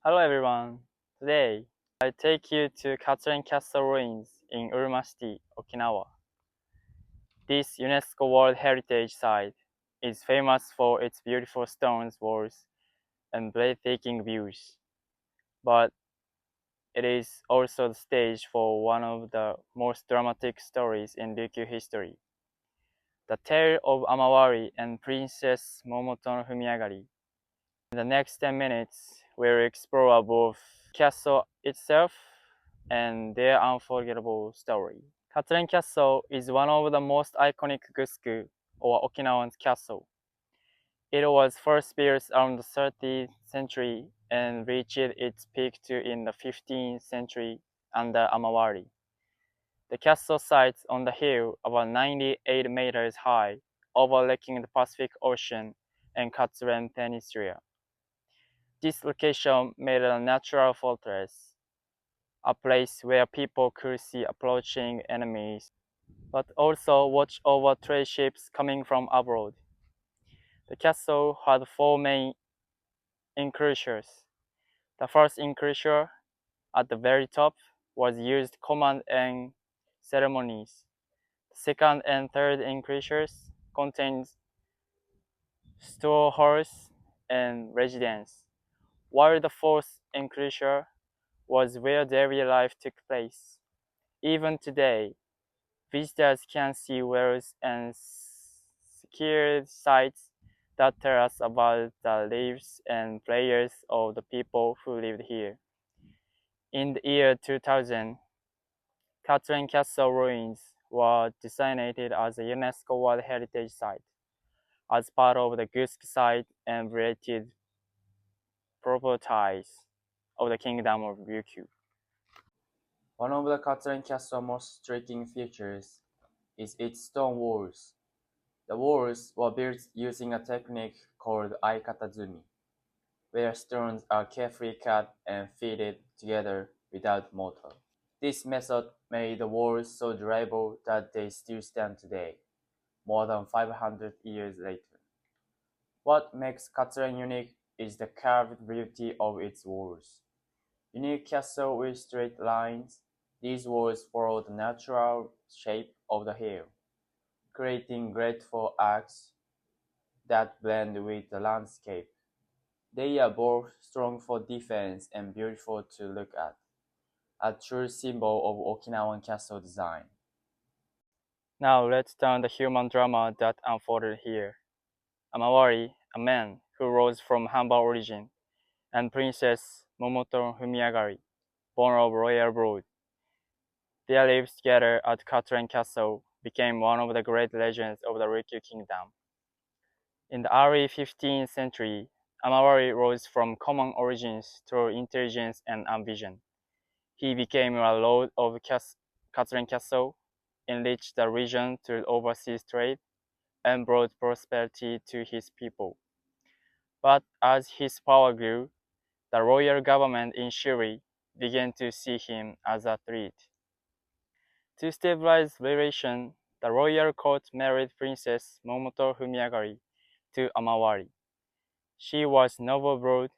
Hello everyone. Today, I take you to Katsuren Castle ruins in Uruma City, Okinawa. This UNESCO World Heritage Site is famous for its beautiful stone walls and breathtaking views, but it is also the stage for one of the most dramatic stories in Ryukyu history, the tale of Amawari and Princess Momoto no Fumiagari. In the next 10 minutes, we'll explore both castle itself and their unforgettable story. Katsuren Castle is one of the most iconic Gusku or Okinawan castle. It was first built around the 13th century and reached its peak in the 15th century under Amawari. The castle sits on the hill about 98 meters high, overlooking the Pacific Ocean and Katsuren Peninsula. This location made it a natural fortress, a place where people could see approaching enemies, but also watch over trade ships coming from abroad. The castle had four main enclosures. The first enclosure, at the very top, was used command and ceremonies. The second and third enclosures contained storehouse and residence, while the fourth enclosure was where daily life took place. Even today, visitors can see wells and secured sites that tell us about the lives and prayers of the people who lived here. In the year 2000, Katsuren Castle ruins were designated as a UNESCO World Heritage Site as part of the Gusk site and related properties of the Kingdom of Ryukyu. One of the Katsuren Castle's most striking features is its stone walls. The walls were built using a technique called aikatazumi, where stones are carefully cut and fitted together without mortar. This method made the walls so durable that they still stand today, more than 500 years later. What makes Katsuren unique is the carved beauty of its walls. Unique castle with straight lines, these walls follow the natural shape of the hill, creating graceful arcs that blend with the landscape. They are both strong for defense and beautiful to look at, a true symbol of Okinawan castle design. Now let's turn the human drama that unfolded here. Amawari, a man who rose from humble origin, and Princess Momoto Fumiagari, born of royal blood. Their lives together at Katsuren Castle became one of the great legends of the Ryukyu Kingdom. In the early 15th century, Amawari rose from common origins through intelligence and ambition. He became a lord of Katsuren Castle, enriched the region through overseas trade, and brought prosperity to his people. But as his power grew, the royal government in Shuri began to see him as a threat. To stabilize relations, the royal court married Princess Momoto Fumiagari to Amawari. She was noble blood,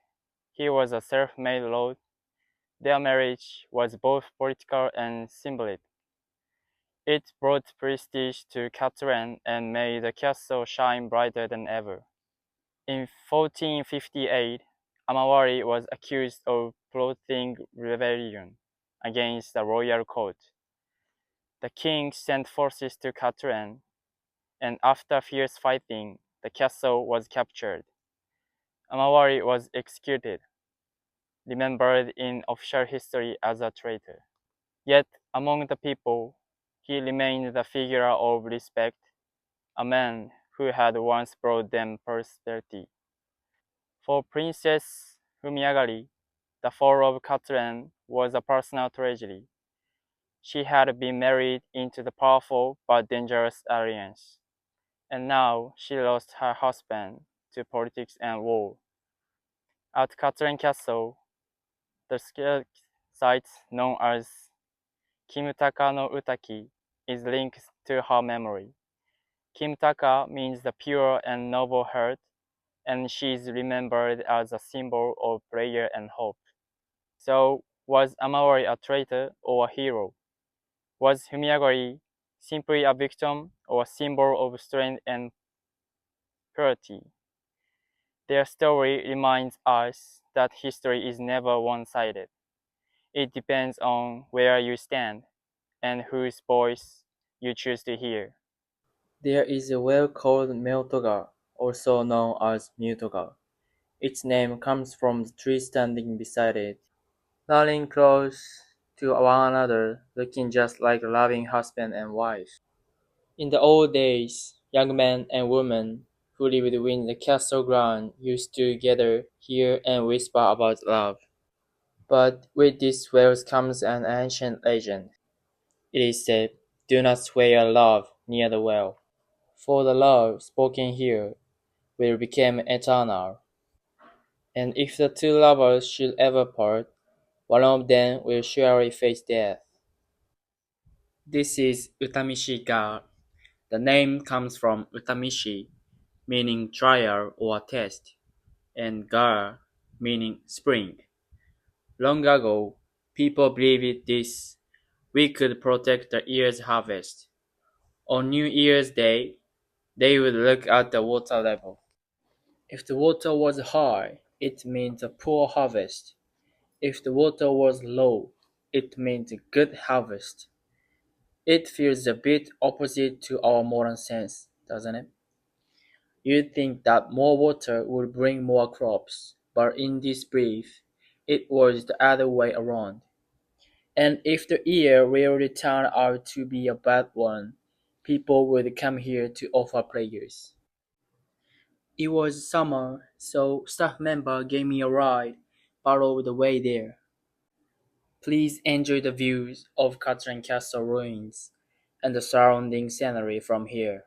he was a self-made lord. Their marriage was both political and symbolic. It brought prestige to Katsuren and made the castle shine brighter than ever. In 1458, Amawari was accused of plotting rebellion against the royal court. The king sent forces to Katsuren, and after fierce fighting, the castle was captured. Amawari was executed, remembered in official history as a traitor. Yet, among the people, he remained the figure of respect, a man who had once brought them prosperity. For Princess Fumiagari, the fall of Katsuren was a personal tragedy. She had been married into the powerful but dangerous alliance, and now she lost her husband to politics and war. At Katsuren Castle, the sacred site known as Kimutaka no Utaki is linked to her memory. Kimutaka means the pure and noble heart, and she is remembered as a symbol of prayer and hope. So, was Amawari a traitor or a hero? Was Humiyagari simply a victim or a symbol of strength and purity? Their story reminds us that history is never one-sided. It depends on where you stand and whose voice you choose to hear. There is a well called Myotoga, also known as Mutoga. Its name comes from the tree standing beside it, lying close to one another, looking just like a loving husband and wife. In the old days, young men and women who lived within the castle ground used to gather here and whisper about love. But with these wells comes an ancient legend. It is said, "Do not swear love near the well, for the love spoken here will become eternal. And if the two lovers should ever part, one of them will surely face death." This is Utamishi-ga. The name comes from Utamishi, meaning trial or test, and Ga, meaning spring. Long ago, people believed this we could protect the year's harvest. On New Year's Day, they would look at the water level. If the water was high, it meant a poor harvest. If the water was low, it meant a good harvest. It feels a bit opposite to our modern sense, doesn't it? You'd think that more water would bring more crops, but in this brief, it was the other way around. And if the year really turned out to be a bad one, people would come here to offer prayers. It was summer, so staff member gave me a ride part of the way there. Please enjoy the views of Katsuren Castle ruins and the surrounding scenery from here.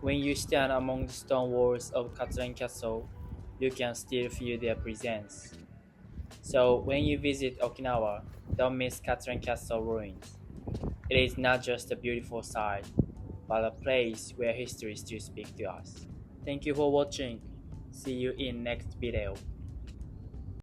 When you stand among the stone walls of Katsuren Castle, you can still feel their presence. So when you visit Okinawa, don't miss Katsuren Castle ruins. It is not just a beautiful sight, but a place where history still speaks to us. Thank you for watching. See you in next video.